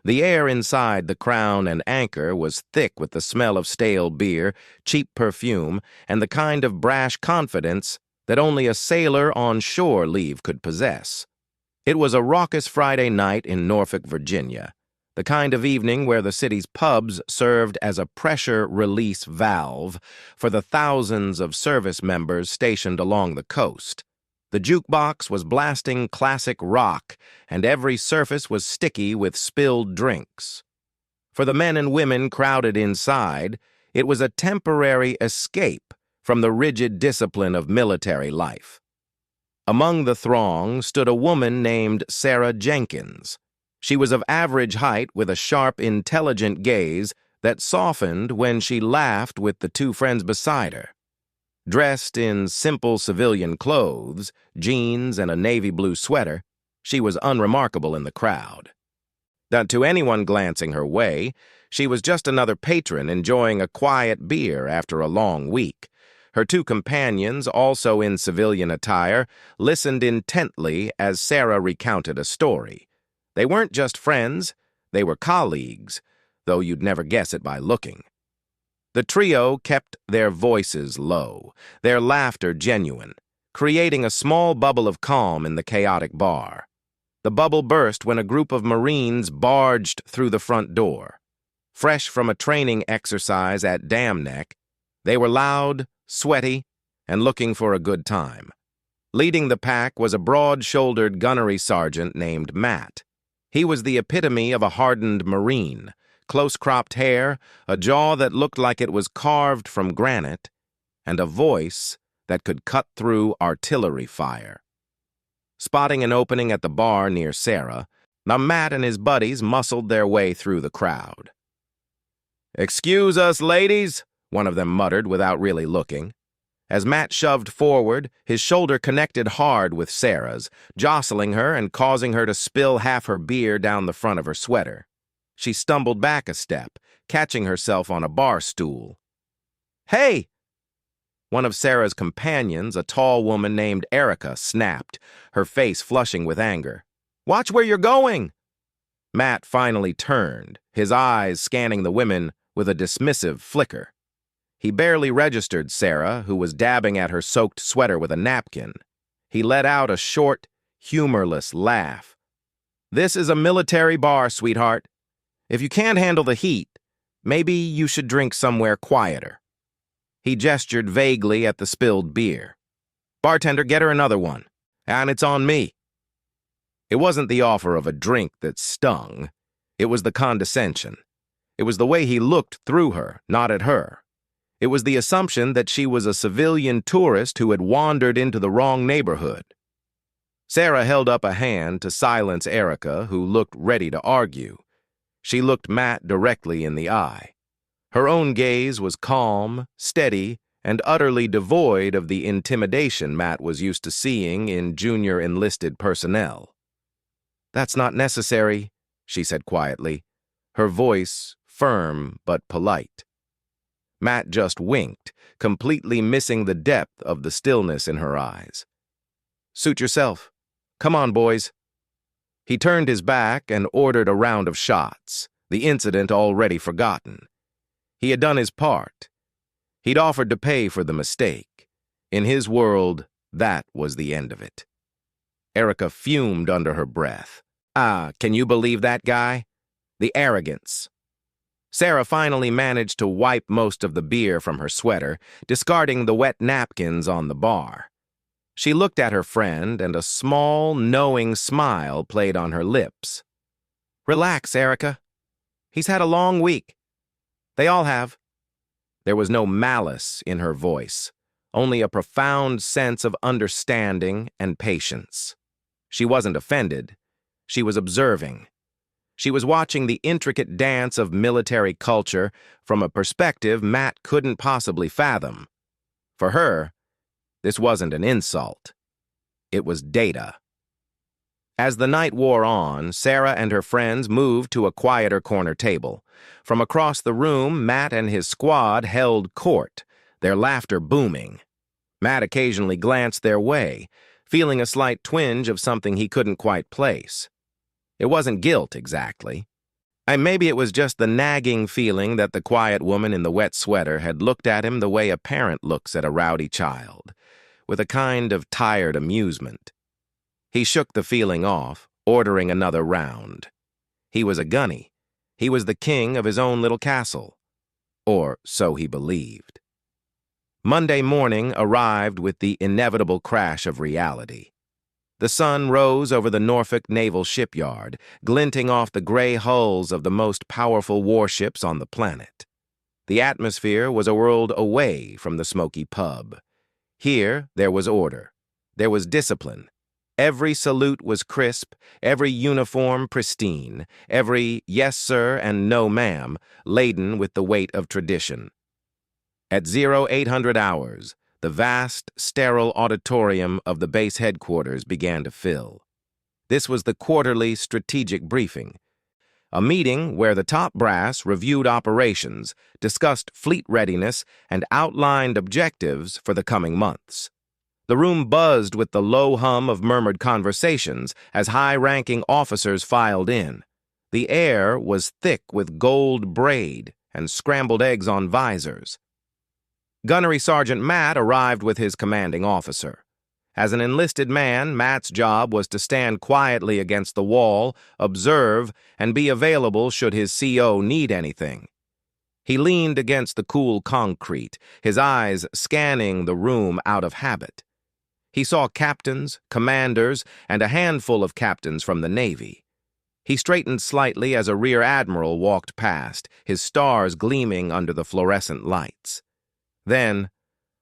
The air inside the Crown and Anchor was thick with the smell of stale beer, cheap perfume, and the kind of brash confidence that only a sailor on shore leave could possess. It was a raucous Friday night in Norfolk, Virginia, the kind of evening where the city's pubs served as a pressure release valve for the thousands of service members stationed along the coast. The jukebox was blasting classic rock, and every surface was sticky with spilled drinks. For the men and women crowded inside, it was a temporary escape from the rigid discipline of military life. Among the throng stood a woman named Sarah Jenkins. She was of average height with a sharp, intelligent gaze that softened when she laughed with the two friends beside her. Dressed in simple civilian clothes, jeans, and a navy blue sweater, she was unremarkable in the crowd. That to anyone glancing her way, she was just another patron enjoying a quiet beer after a long week. Her two companions, also in civilian attire, listened intently as Sarah recounted a story. They weren't just friends, they were colleagues, though you'd never guess it by looking. The trio kept their voices low, their laughter genuine, creating a small bubble of calm in the chaotic bar. The bubble burst when a group of Marines barged through the front door. Fresh from a training exercise at Dam Neck, they were loud, sweaty, and looking for a good time. Leading the pack was a broad-shouldered gunnery sergeant named Matt. He was the epitome of a hardened Marine. Close-cropped hair, a jaw that looked like it was carved from granite, and a voice that could cut through artillery fire. Spotting an opening at the bar near Sarah, Matt and his buddies muscled their way through the crowd. "Excuse us, ladies," one of them muttered without really looking. As Matt shoved forward, his shoulder connected hard with Sarah's, jostling her and causing her to spill half her beer down the front of her sweater. She stumbled back a step, catching herself on a bar stool. "Hey!" One of Sarah's companions, a tall woman named Erica, snapped, her face flushing with anger. "Watch where you're going!" Matt finally turned, his eyes scanning the women with a dismissive flicker. He barely registered Sarah, who was dabbing at her soaked sweater with a napkin. He let out a short, humorless laugh. "This is a military bar, sweetheart. If you can't handle the heat, maybe you should drink somewhere quieter." He gestured vaguely at the spilled beer. "Bartender, get her another one. And it's on me." It wasn't the offer of a drink that stung. It was the condescension. It was the way he looked through her, not at her. It was the assumption that she was a civilian tourist who had wandered into the wrong neighborhood. Sarah held up a hand to silence Erica, who looked ready to argue. She looked Matt directly in the eye. Her own gaze was calm, steady, and utterly devoid of the intimidation Matt was used to seeing in junior enlisted personnel. "That's not necessary," she said quietly, her voice firm but polite. Matt just winked, completely missing the depth of the stillness in her eyes. "Suit yourself. Come on, boys." He turned his back and ordered a round of shots, the incident already forgotten. He had done his part. He'd offered to pay for the mistake. In his world, that was the end of it. Erica fumed under her breath. Can you believe that guy? The arrogance. Sarah finally managed to wipe most of the beer from her sweater, discarding the wet napkins on the bar. She looked at her friend, and a small, knowing smile played on her lips. "Relax, Erica. He's had a long week. They all have." There was no malice in her voice, only a profound sense of understanding and patience. She wasn't offended. She was observing. She was watching the intricate dance of military culture from a perspective Matt couldn't possibly fathom. For her, this wasn't an insult. It was data. As the night wore on, Sarah and her friends moved to a quieter corner table. From across the room, Matt and his squad held court, their laughter booming. Matt occasionally glanced their way, feeling a slight twinge of something he couldn't quite place. It wasn't guilt, exactly. Maybe it was just the nagging feeling that the quiet woman in the wet sweater had looked at him the way a parent looks at a rowdy child, with a kind of tired amusement. He shook the feeling off, ordering another round. He was a gunny. He was the king of his own little castle. Or so he believed. Monday morning arrived with the inevitable crash of reality. The sun rose over the Norfolk Naval Shipyard, glinting off the gray hulls of the most powerful warships on the planet. The atmosphere was a world away from the smoky pub. Here, there was order. There was discipline. Every salute was crisp, every uniform pristine, every yes sir and no ma'am laden with the weight of tradition. At 0800 hours, the vast, sterile auditorium of the base headquarters began to fill. This was the quarterly strategic briefing, a meeting where the top brass reviewed operations, discussed fleet readiness, and outlined objectives for the coming months. The room buzzed with the low hum of murmured conversations as high-ranking officers filed in. The air was thick with gold braid and scrambled eggs on visors. Gunnery Sergeant Matt arrived with his commanding officer. As an enlisted man, Matt's job was to stand quietly against the wall, observe, and be available should his CO need anything. He leaned against the cool concrete, his eyes scanning the room out of habit. He saw captains, commanders, and a handful of captains from the Navy. He straightened slightly as a rear admiral walked past, his stars gleaming under the fluorescent lights. Then,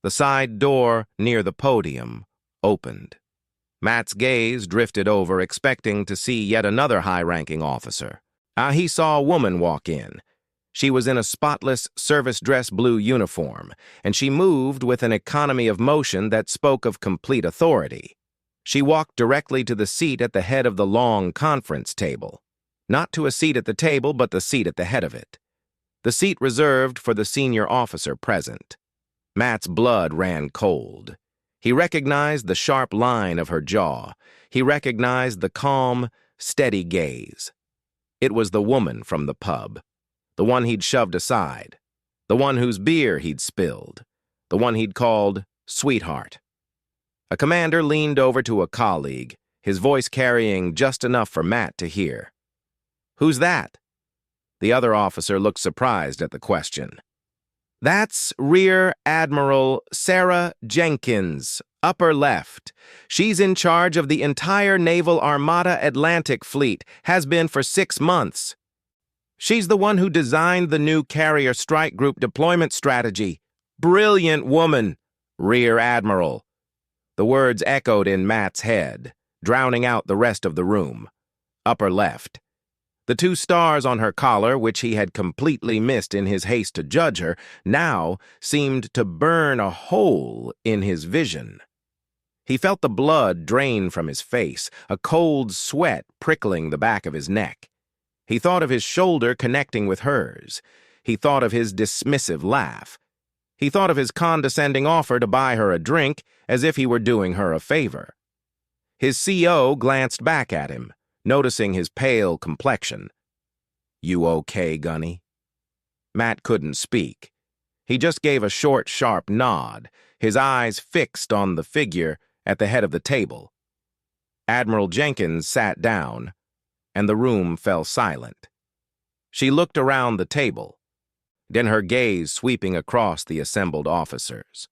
the side door near the podium opened. Matt's gaze drifted over, expecting to see yet another high-ranking officer. He saw a woman walk in. She was in a spotless service dress blue uniform, and she moved with an economy of motion that spoke of complete authority. She walked directly to the seat at the head of the long conference table. Not to a seat at the table, but the seat at the head of it. The seat reserved for the senior officer present. Matt's blood ran cold. He recognized the sharp line of her jaw. He recognized the calm, steady gaze. It was the woman from the pub. The one he'd shoved aside, the one whose beer he'd spilled, the one he'd called sweetheart. A commander leaned over to a colleague, his voice carrying just enough for Matt to hear. "Who's that?" The other officer looked surprised at the question. "That's Rear Admiral Sarah Jenkins, upper left. She's in charge of the entire Naval Armada Atlantic Fleet, has been for 6 months. She's the one who designed the new carrier strike group deployment strategy. Brilliant woman, Rear Admiral." The words echoed in Matt's head, drowning out the rest of the room. Upper left. The 2 stars on her collar, which he had completely missed in his haste to judge her, now seemed to burn a hole in his vision. He felt the blood drain from his face, a cold sweat prickling the back of his neck. He thought of his shoulder connecting with hers. He thought of his dismissive laugh. He thought of his condescending offer to buy her a drink as if he were doing her a favor. His CO glanced back at him, noticing his pale complexion. "You okay, Gunny?" Matt couldn't speak. He just gave a short, sharp nod, his eyes fixed on the figure at the head of the table. Admiral Jenkins sat down, and the room fell silent. She looked around the table, then her gaze sweeping across the assembled officers.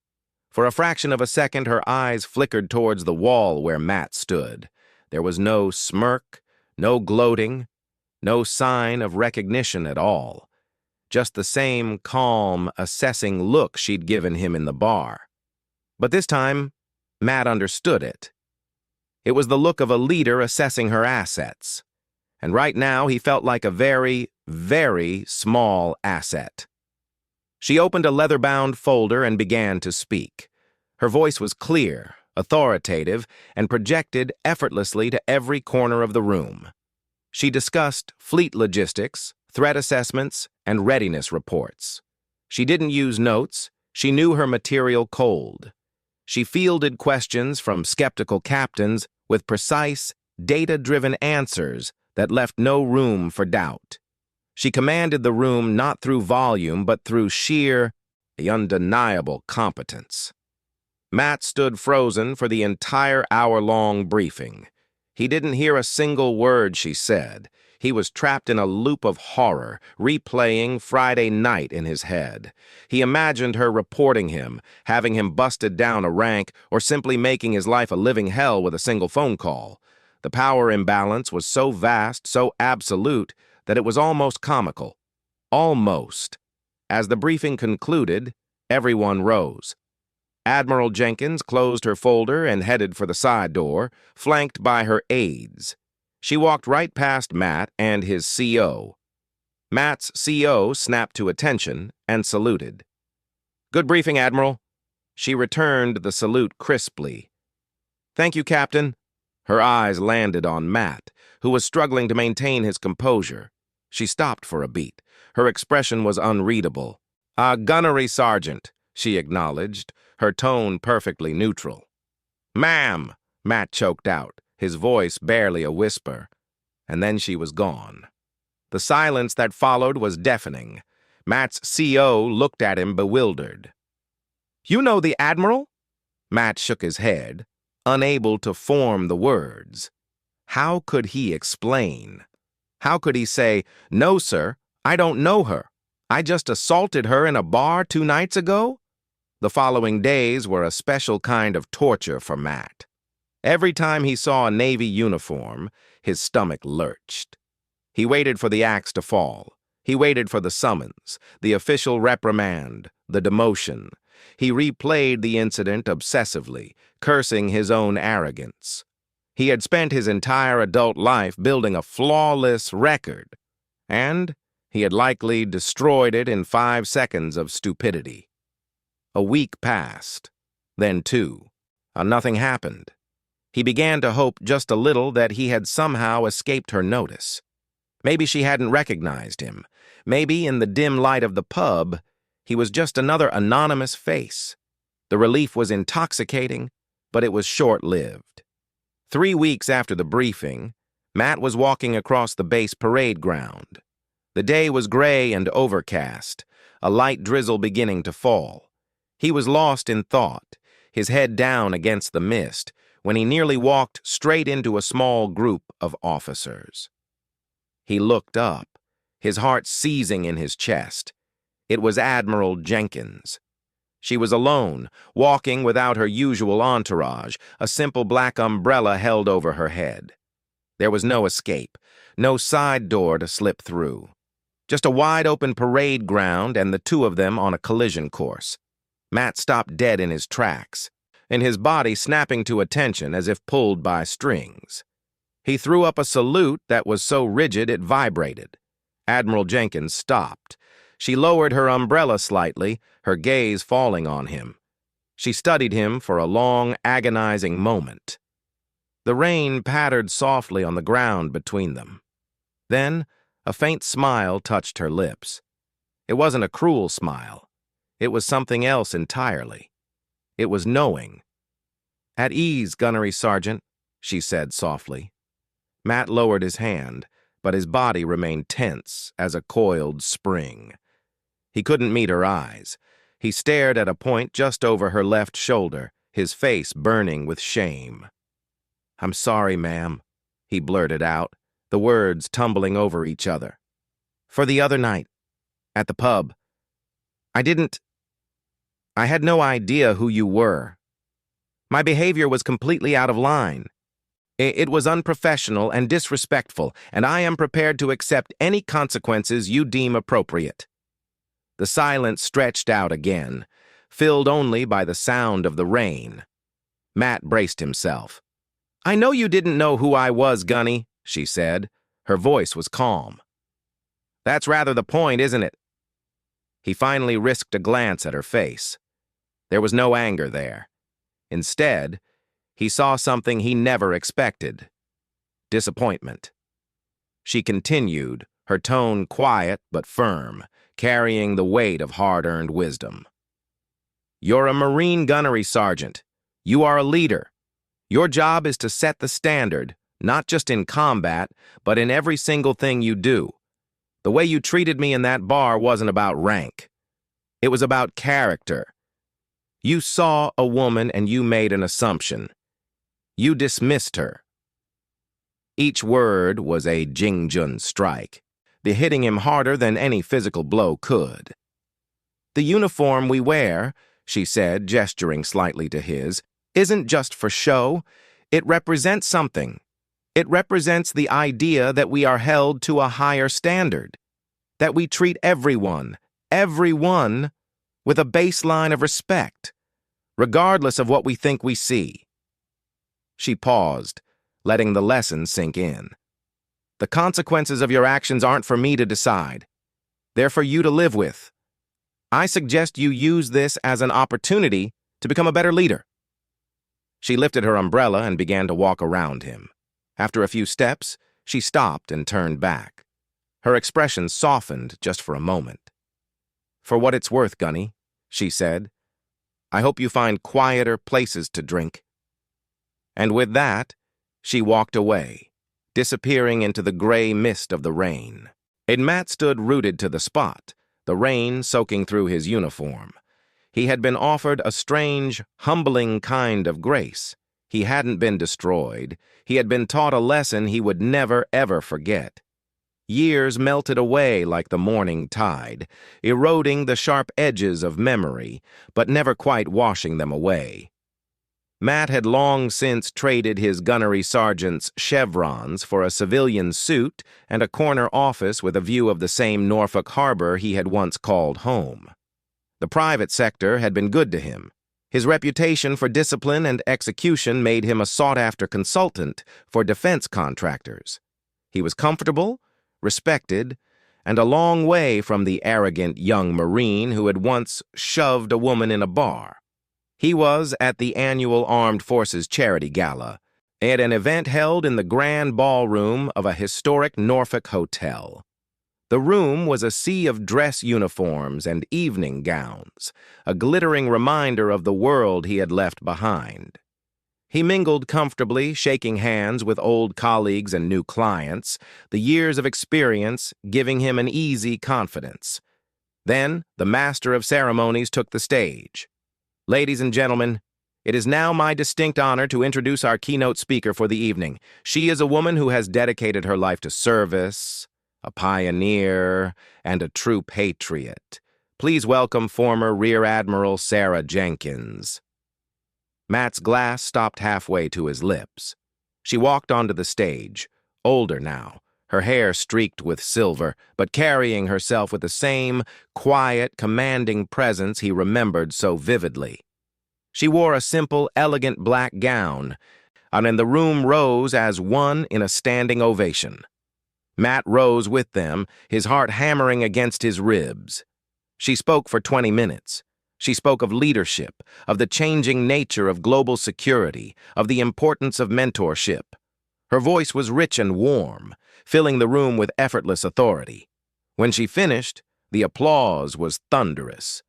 For a fraction of a second, her eyes flickered towards the wall where Matt stood. There was no smirk, no gloating, no sign of recognition at all. Just the same calm, assessing look she'd given him in the bar. But this time, Matt understood it. It was the look of a leader assessing her assets. And right now he felt like a very, very small asset. She opened a leather-bound folder and began to speak. Her voice was clear, authoritative, and projected effortlessly to every corner of the room. She discussed fleet logistics, threat assessments, and readiness reports. She didn't use notes. She knew her material cold. She fielded questions from skeptical captains with precise, data-driven answers that left no room for doubt. She commanded the room not through volume, but through sheer, undeniable competence. Matt stood frozen for the entire hour-long briefing. He didn't hear a single word she said. He was trapped in a loop of horror, replaying Friday night in his head. He imagined her reporting him, having him busted down a rank, or simply making his life a living hell with a single phone call. The power imbalance was so vast, so absolute, that it was almost comical. Almost. As the briefing concluded, everyone rose. Admiral Jenkins closed her folder and headed for the side door, flanked by her aides. She walked right past Matt and his CO. Matt's CO snapped to attention and saluted. "Good briefing, Admiral." She returned the salute crisply. "Thank you, Captain." Her eyes landed on Matt, who was struggling to maintain his composure. She stopped for a beat. Her expression was unreadable. "Gunnery Sergeant," she acknowledged, her tone perfectly neutral. "Ma'am," Matt choked out, his voice barely a whisper. And then she was gone. The silence that followed was deafening. Matt's CO looked at him bewildered. "You know the Admiral?" Matt shook his head, unable to form the words. How could he explain? How could he say, "No, sir, I don't know her. I just assaulted her in a bar 2 nights ago"? The following days were a special kind of torture for Matt. Every time he saw a Navy uniform, his stomach lurched. He waited for the axe to fall. He waited for the summons, the official reprimand, the demotion. He replayed the incident obsessively, cursing his own arrogance. He had spent his entire adult life building a flawless record, and he had likely destroyed it in 5 seconds of stupidity. A week passed, then 2, and nothing happened. He began to hope just a little that he had somehow escaped her notice. Maybe she hadn't recognized him. Maybe in the dim light of the pub, he was just another anonymous face. The relief was intoxicating, but it was short-lived. 3 weeks after the briefing, Matt was walking across the base parade ground. The day was gray and overcast, a light drizzle beginning to fall. He was lost in thought, his head down against the mist, when he nearly walked straight into a small group of officers. He looked up, his heart seizing in his chest. It was Admiral Jenkins. She was alone, walking without her usual entourage, a simple black umbrella held over her head. There was no escape, no side door to slip through. Just a wide-open parade ground and the 2 of them on a collision course. Matt stopped dead in his tracks, and his body snapping to attention as if pulled by strings. He threw up a salute that was so rigid it vibrated. Admiral Jenkins stopped. She lowered her umbrella slightly, her gaze falling on him. She studied him for a long, agonizing moment. The rain pattered softly on the ground between them. Then, a faint smile touched her lips. It wasn't a cruel smile. It was something else entirely. It was knowing. "At ease, Gunnery Sergeant," she said softly. Matt lowered his hand, but his body remained tense as a coiled spring. He couldn't meet her eyes. He stared at a point just over her left shoulder, his face burning with shame. "I'm sorry, ma'am," he blurted out, the words tumbling over each other. "For the other night, at the pub. I had no idea who you were. My behavior was completely out of line. It was unprofessional and disrespectful, and I am prepared to accept any consequences you deem appropriate." The silence stretched out again, filled only by the sound of the rain. Matt braced himself. "I know you didn't know who I was, Gunny," she said. Her voice was calm. "That's rather the point, isn't it?" He finally risked a glance at her face. There was no anger there. Instead, he saw something he never expected. Disappointment. She continued, her tone quiet but firm, carrying the weight of hard-earned wisdom. "You're a Marine gunnery sergeant. You are a leader. Your job is to set the standard, not just in combat, but in every single thing you do. The way you treated me in that bar wasn't about rank. It was about character. You saw a woman and you made an assumption. You dismissed her. Each word was a Jingjun strike, hitting him harder than any physical blow could. The uniform we wear, she said, gesturing slightly to his, isn't just for show. It represents something. It represents the idea that we are held to a higher standard, that we treat everyone, with a baseline of respect, regardless of what we think we see. She paused, letting the lesson sink in. The consequences of your actions aren't for me to decide. They're for you to live with. I suggest you use this as an opportunity to become a better leader. She lifted her umbrella and began to walk around him. After a few steps, she stopped and turned back. Her expression softened just for a moment. For what it's worth, Gunny, she said, I hope you find quieter places to drink. And with that, she walked away, disappearing into the gray mist of the rain. And Matt stood rooted to the spot, the rain soaking through his uniform. He had been offered a strange, humbling kind of grace. He hadn't been destroyed. He had been taught a lesson he would never, ever forget. Years melted away like the morning tide, eroding the sharp edges of memory, but never quite washing them away. Matt had long since traded his gunnery sergeant's chevrons for a civilian suit and a corner office with a view of the same Norfolk harbor he had once called home. The private sector had been good to him. His reputation for discipline and execution made him a sought-after consultant for defense contractors. He was comfortable, respected, and a long way from the arrogant young Marine who had once shoved a woman in a bar. He was at the annual Armed Forces Charity Gala, at an event held in the grand ballroom of a historic Norfolk hotel. The room was a sea of dress uniforms and evening gowns, a glittering reminder of the world he had left behind. He mingled comfortably, shaking hands with old colleagues and new clients, the years of experience giving him an easy confidence. Then the master of ceremonies took the stage. Ladies and gentlemen, it is now my distinct honor to introduce our keynote speaker for the evening. She is a woman who has dedicated her life to service, a pioneer, and a true patriot. Please welcome former Rear Admiral Sarah Jenkins. Matt's glass stopped halfway to his lips. She walked onto the stage, older now, her hair streaked with silver, but carrying herself with the same quiet, commanding presence he remembered so vividly. She wore a simple, elegant black gown, and the room rose as one in a standing ovation. Matt rose with them, his heart hammering against his ribs. She spoke for 20 minutes. She spoke of leadership, of the changing nature of global security, of the importance of mentorship. Her voice was rich and warm, filling the room with effortless authority. When she finished, the applause was thunderous.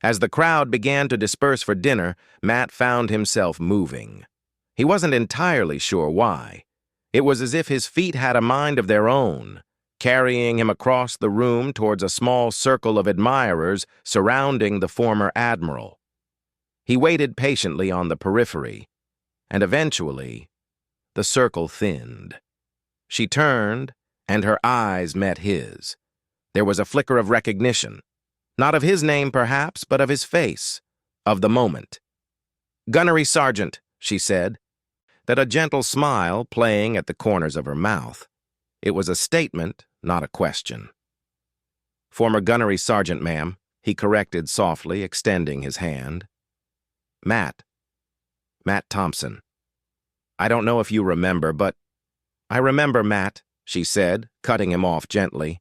As the crowd began to disperse for dinner, Matt found himself moving. He wasn't entirely sure why. It was as if his feet had a mind of their own, carrying him across the room towards a small circle of admirers surrounding the former admiral. He waited patiently on the periphery, and eventually, the circle thinned. She turned, and her eyes met his. There was a flicker of recognition, not of his name perhaps, but of his face, of the moment. "Gunnery Sergeant," she said, that a gentle smile playing at the corners of her mouth. It was a statement, not a question. "Former Gunnery Sergeant, ma'am," he corrected softly, extending his hand. Matt Thompson. "I don't know if you remember, but—" "I remember, Matt," she said, cutting him off gently.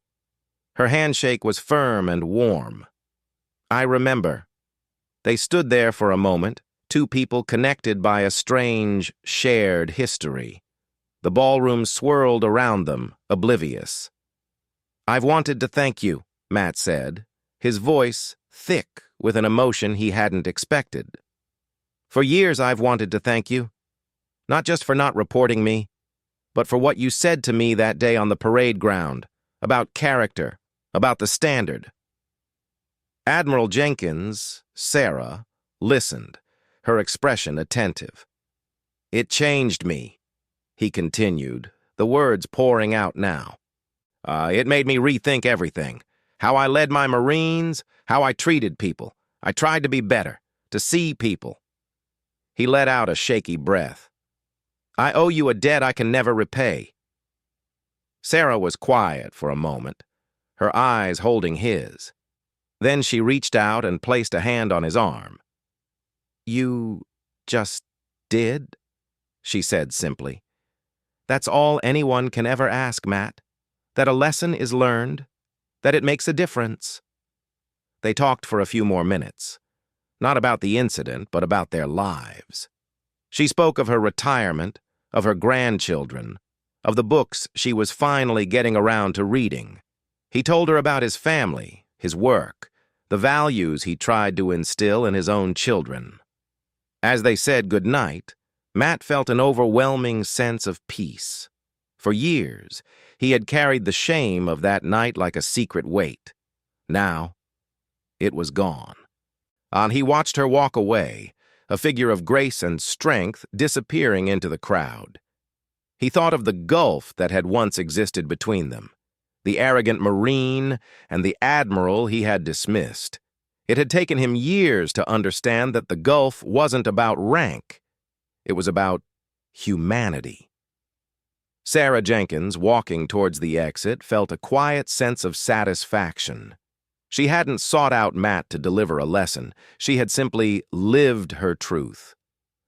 Her handshake was firm and warm. "I remember." They stood there for a moment, two people connected by a strange, shared history. The ballroom swirled around them, oblivious. "I've wanted to thank you," Matt said, his voice thick with an emotion he hadn't expected. "For years I've wanted to thank you. Not just for not reporting me, but for what you said to me that day on the parade ground, about character, About the standard. Admiral Jenkins, Sarah, listened, her expression attentive. It changed me, he continued, the words pouring out now. It made me rethink everything. How I led my Marines, how I treated people. I tried to be better, to see people. He let out a shaky breath. I owe you a debt I can never repay. Sarah was quiet for a moment, her eyes holding his. Then she reached out and placed a hand on his arm. You just did? She said simply. That's all anyone can ever ask, Matt. That a lesson is learned, that it makes a difference. They talked for a few more minutes, not about the incident, but about their lives. She spoke of her retirement, of her grandchildren, of the books she was finally getting around to reading. He told her about his family, his work, the values he tried to instill in his own children. As they said goodnight, Matt felt an overwhelming sense of peace. For years, he had carried the shame of that night like a secret weight. Now, it was gone. He watched her walk away, a figure of grace and strength disappearing into the crowd. He thought of the gulf that had once existed between them, the arrogant Marine and the admiral he had dismissed. It had taken him years to understand that the gulf wasn't about rank. It was about humanity. Sarah Jenkins, walking towards the exit, felt a quiet sense of satisfaction. She hadn't sought out Matt to deliver a lesson. She had simply lived her truth.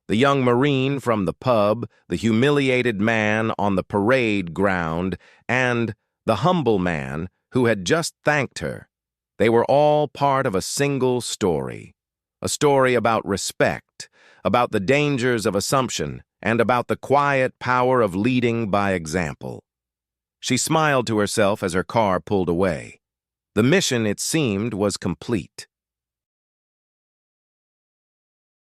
The young Marine from the pub, the humiliated man on the parade ground, and the humble man who had just thanked her. They were all part of a single story. A story about respect, about the dangers of assumption, and about the quiet power of leading by example. She smiled to herself as her car pulled away. The mission, it seemed, was complete.